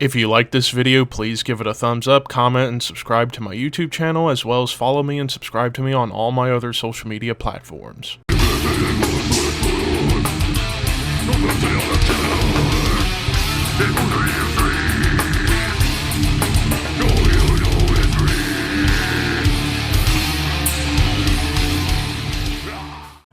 If you like this video, please give it a thumbs up, comment, and subscribe to my YouTube channel, as well as follow me and subscribe to me on all my other social media platforms.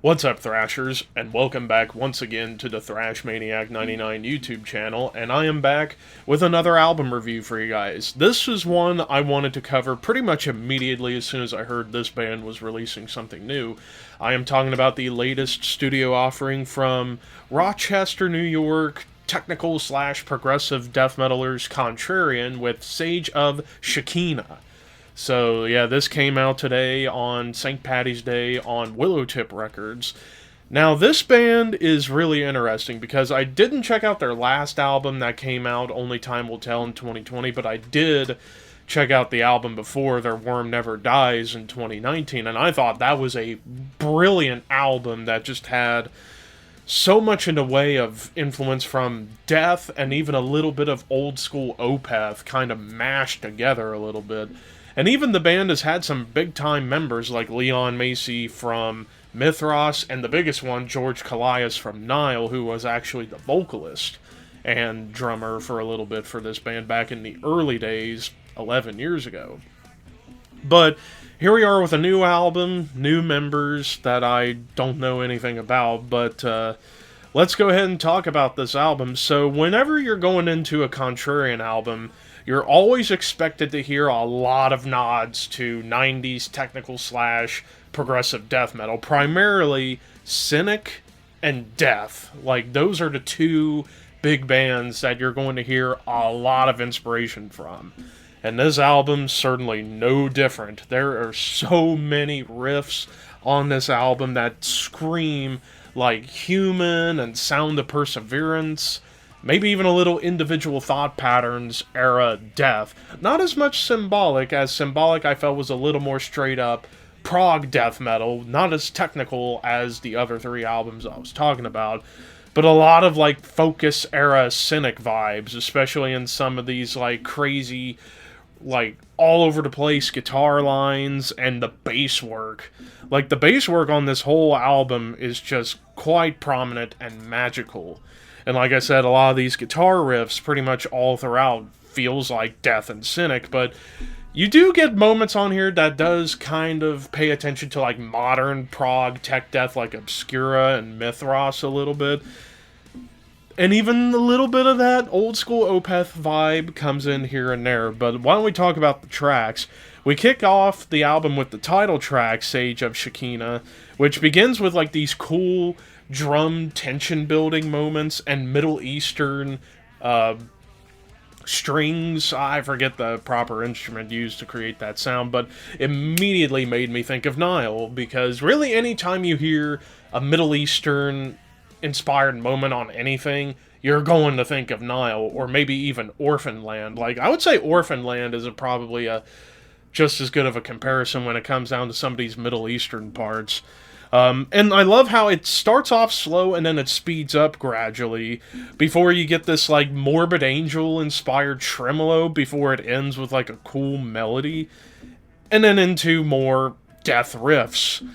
What's up, Thrashers, and welcome back once again to the Thrash Maniac 99 YouTube channel, and I am back with another album review for you guys. This is one I wanted to cover pretty much immediately as soon as I heard this band was releasing something new. I am talking about the latest studio offering from Rochester, New York, technical/progressive death metalers Contrarian with Sage of Shekhinah. So, yeah, this came out today on St. Paddy's Day on Willowtip Records. Now, this band is really interesting because I didn't check out their last album that came out, Only Time Will Tell, in 2020, but I did check out the album before, Their Worm Never Dies, in 2019, and I thought that was a brilliant album that just had so much in the way of influence from death and even a little bit of old school Opeth kind of mashed together a little bit. And even the band has had some big-time members like Leon Macy from Mithras, and the biggest one, George Callias from Nile, who was actually the vocalist and drummer for a little bit for this band back in the early days, 11 years ago. But here we are with a new album, new members that I don't know anything about, but let's go ahead and talk about this album. So whenever you're going into a Contrarian album, you're always expected to hear a lot of nods to 90s technical/progressive death metal, primarily Cynic and Death. Like, those are the two big bands that you're going to hear a lot of inspiration from. And this album's certainly no different. There are so many riffs on this album that scream like Human and Sound of Perseverance. Maybe even a little Individual Thought Patterns era Death. Not as much Symbolic, as Symbolic I felt was a little more straight up prog death metal, not as technical as the other three albums I was talking about, but a lot of like Focus era Cynic vibes, especially in some of these like crazy, like all over the place guitar lines and the bass work. Like, the bass work on this whole album is just quite prominent and magical. And like I said, a lot of these guitar riffs pretty much all throughout feels like Death and Cynic, but you do get moments on here that does kind of pay attention to like modern prog tech death like Obscura and Mithras a little bit. And even a little bit of that old school Opeth vibe comes in here and there. But why don't we talk about the tracks? We kick off the album with the title track, Sage of Shekhinah, which begins with like these cool drum tension building moments and Middle Eastern strings. I forget the proper instrument used to create that sound, but immediately made me think of Nile, because really anytime you hear a Middle Eastern inspired moment on anything, you're going to think of Nile, or maybe even Orphan Land. Like, I would say Orphan Land is probably just as good of a comparison when it comes down to some of these Middle Eastern parts. And I love how it starts off slow and then it speeds up gradually before you get this like Morbid Angel inspired tremolo before it ends with like a cool melody, and then into more death riffs.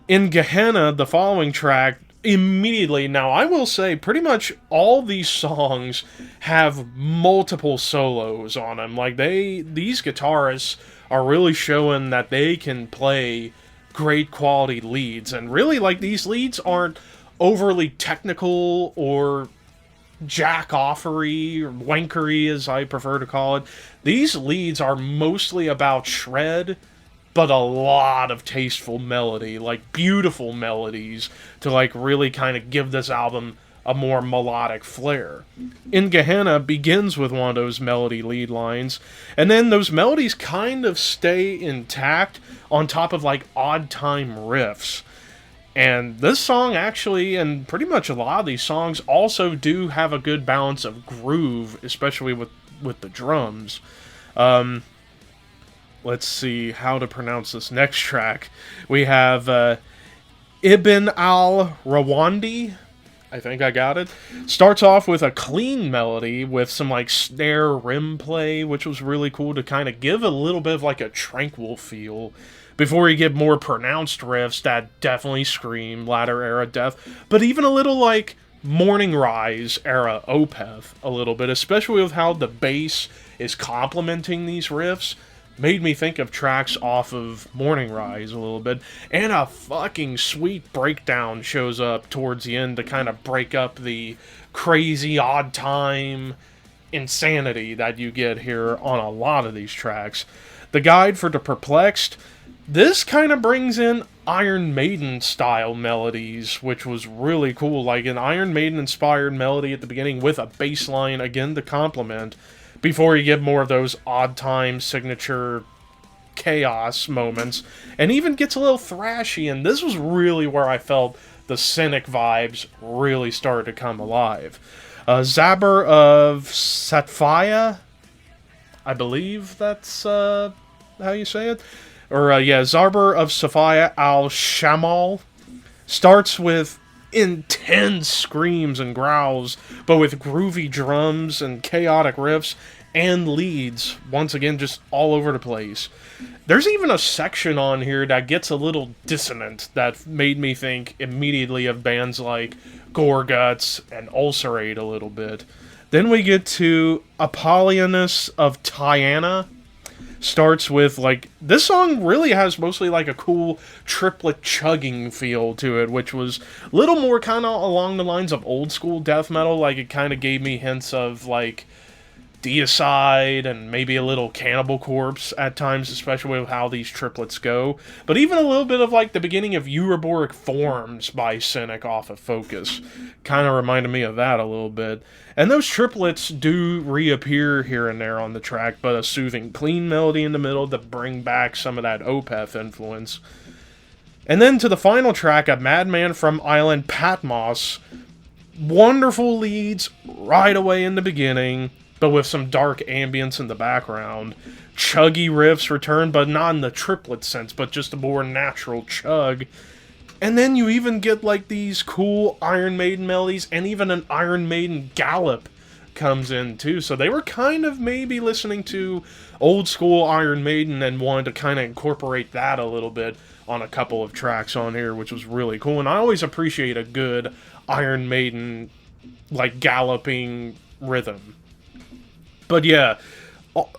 In Gehenna, the following track, immediately, now I will say pretty much all these songs have multiple solos on them. Like, these guitarists are really showing that they can play great quality leads, and really, like, these leads aren't overly technical or jack-offery or wankery, as I prefer to call it. These leads are mostly about shred, but a lot of tasteful melody, like beautiful melodies, to like really kind of give this album a more melodic flair. In Gehenna begins with one of those melody lead lines, and then those melodies kind of stay intact on top of like odd time riffs. And this song actually, and pretty much a lot of these songs, also do have a good balance of groove, especially with the drums. Let's see how to pronounce this next track. We have Ibn al-Rawandi, I think I got it. Starts off with a clean melody with some like snare rim play, which was really cool to kind of give a little bit of like a tranquil feel before you get more pronounced riffs that definitely scream latter era death, but even a little like Morning Rise era Opeth a little bit, especially with how the bass is complementing these riffs. Made me think of tracks off of Morning Rise a little bit, and a fucking sweet breakdown shows up towards the end to kind of break up the crazy odd time insanity that you get here on a lot of these tracks. The guide for the perplexed, this kind of brings in Iron Maiden style melodies, which was really cool, like an Iron Maiden inspired melody at the beginning with a bass line again to complement, before you get more of those odd time signature chaos moments, and even gets a little thrashy, and this was really where I felt the Cynic vibes really started to come alive. Zabur of Satphaya, I believe that's how you say it, or yeah, Zabur of Saphaya al-Shamal, starts with intense screams and growls, but with groovy drums and chaotic riffs and leads, once again, just all over the place. There's even a section on here that gets a little dissonant that made me think immediately of bands like Gorguts and Ulcerate a little bit. Then we get to Apollonius of Tyana. Starts with, like, this song really has mostly like a cool triplet chugging feel to it, which was a little more kind of along the lines of old school death metal. Like, it kind of gave me hints of like Deicide and maybe a little Cannibal Corpse at times, especially with how these triplets go. But even a little bit of like the beginning of Euroboric Forms by Cynic off of Focus kind of reminded me of that a little bit. And those triplets do reappear here and there on the track, but a soothing clean melody in the middle to bring back some of that Opeth influence. And then to the final track, A Madman from Island Patmos. Wonderful leads right away in the beginning, but with some dark ambience in the background. Chuggy riffs return, but not in the triplet sense, but just a more natural chug. And then you even get like these cool Iron Maiden melodies, and even an Iron Maiden gallop comes in too. So they were kind of maybe listening to old school Iron Maiden and wanted to kind of incorporate that a little bit on a couple of tracks on here, which was really cool. And I always appreciate a good Iron Maiden like galloping rhythm. But yeah,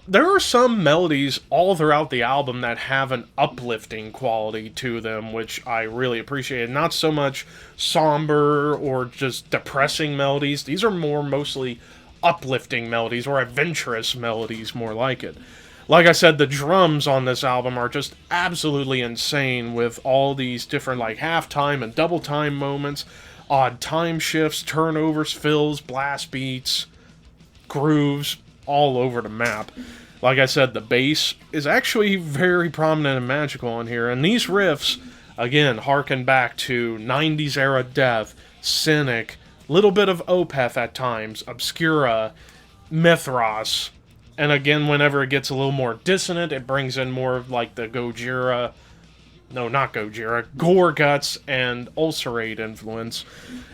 there are some melodies all throughout the album that have an uplifting quality to them, which I really appreciate. Not so much somber or just depressing melodies. These are more mostly uplifting melodies, or adventurous melodies, more like it. Like I said, the drums on this album are just absolutely insane, with all these different like half-time and double-time moments, odd time shifts, turnovers, fills, blast beats, grooves, all over the map. Like I said, the bass is actually very prominent and magical on here, and these riffs, again, harken back to 90s era death, Cynic, little bit of Opeth at times, Obscura, Mithras, and again, whenever it gets a little more dissonant, it brings in more of like the Gojira, no, not Gojira, Gorguts and Ulcerate influence.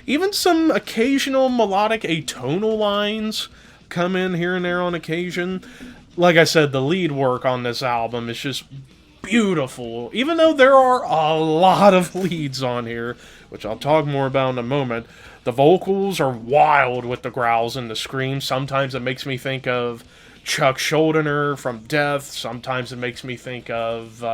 Even some occasional melodic atonal lines come in here and there on occasion. Like I said, the lead work on this album is just beautiful, even though there are a lot of leads on here, which I'll talk more about in a moment. The vocals are wild with the growls and the screams. Sometimes it makes me think of Chuck Schuldiner from Death. Sometimes it makes me think of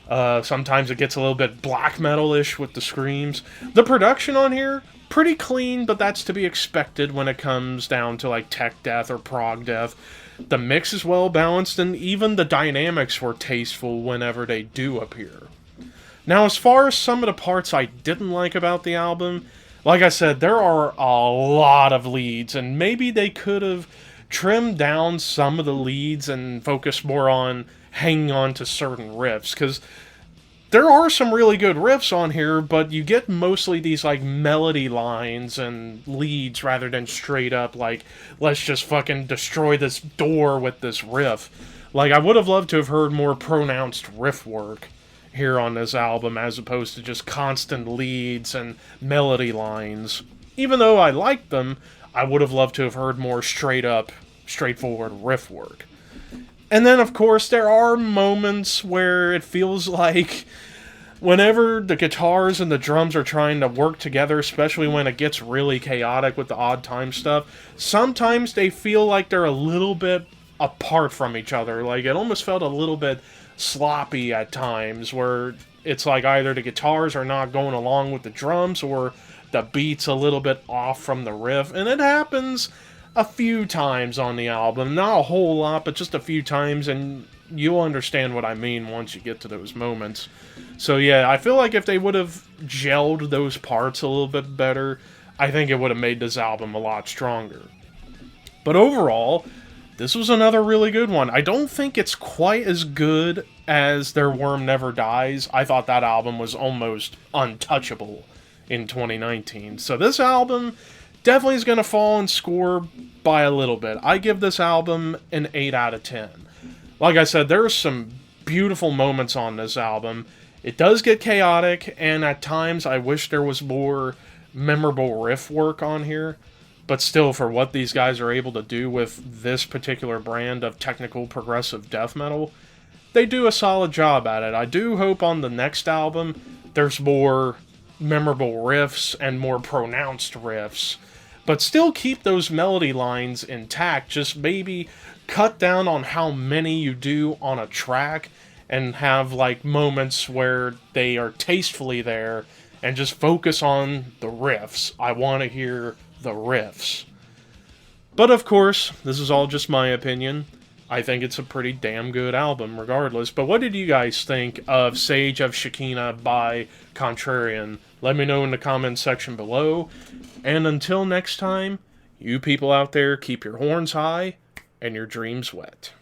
sometimes it gets a little bit black metal-ish with the screams. The production on here, pretty clean, but that's to be expected when it comes down to like tech death or prog death. The mix is well balanced, and even the dynamics were tasteful whenever they do appear. Now, as far as some of the parts I didn't like about the album, like I said, there are a lot of leads, and maybe they could have trimmed down some of the leads and focused more on hanging on to certain riffs, because there are some really good riffs on here, but you get mostly these like melody lines and leads rather than straight up like, let's just fucking destroy this door with this riff. Like, I would have loved to have heard more pronounced riff work here on this album, as opposed to just constant leads and melody lines. Even though I liked them, I would have loved to have heard more straightforward riff work. And then, of course, there are moments where it feels like whenever the guitars and the drums are trying to work together, especially when it gets really chaotic with the odd time stuff, sometimes they feel like they're a little bit apart from each other. Like, it almost felt a little bit sloppy at times, where it's like either the guitars are not going along with the drums, or the beat's a little bit off from the riff. And it happens a few times on the album. Not a whole lot, but just a few times, and you'll understand what I mean once you get to those moments. So yeah, I feel like if they would have gelled those parts a little bit better, I think it would have made this album a lot stronger. But overall, this was another really good one. I don't think it's quite as good as Their Worm Never Dies. I thought that album was almost untouchable in 2019. So this album definitely is going to fall in score by a little bit. I give this album an 8 out of 10. Like I said, there are some beautiful moments on this album. It does get chaotic, and at times I wish there was more memorable riff work on here. But still, for what these guys are able to do with this particular brand of technical progressive death metal, they do a solid job at it. I do hope on the next album there's more memorable riffs and more pronounced riffs, but still keep those melody lines intact. Just maybe cut down on how many you do on a track, and have like moments where they are tastefully there, and just focus on the riffs. I want to hear the riffs. But of course, this is all just my opinion. I think it's a pretty damn good album regardless. But what did you guys think of Sage of Shekhinah by Contrarian? Let me know in the comments section below. And until next time, you people out there, keep your horns high and your dreams wet.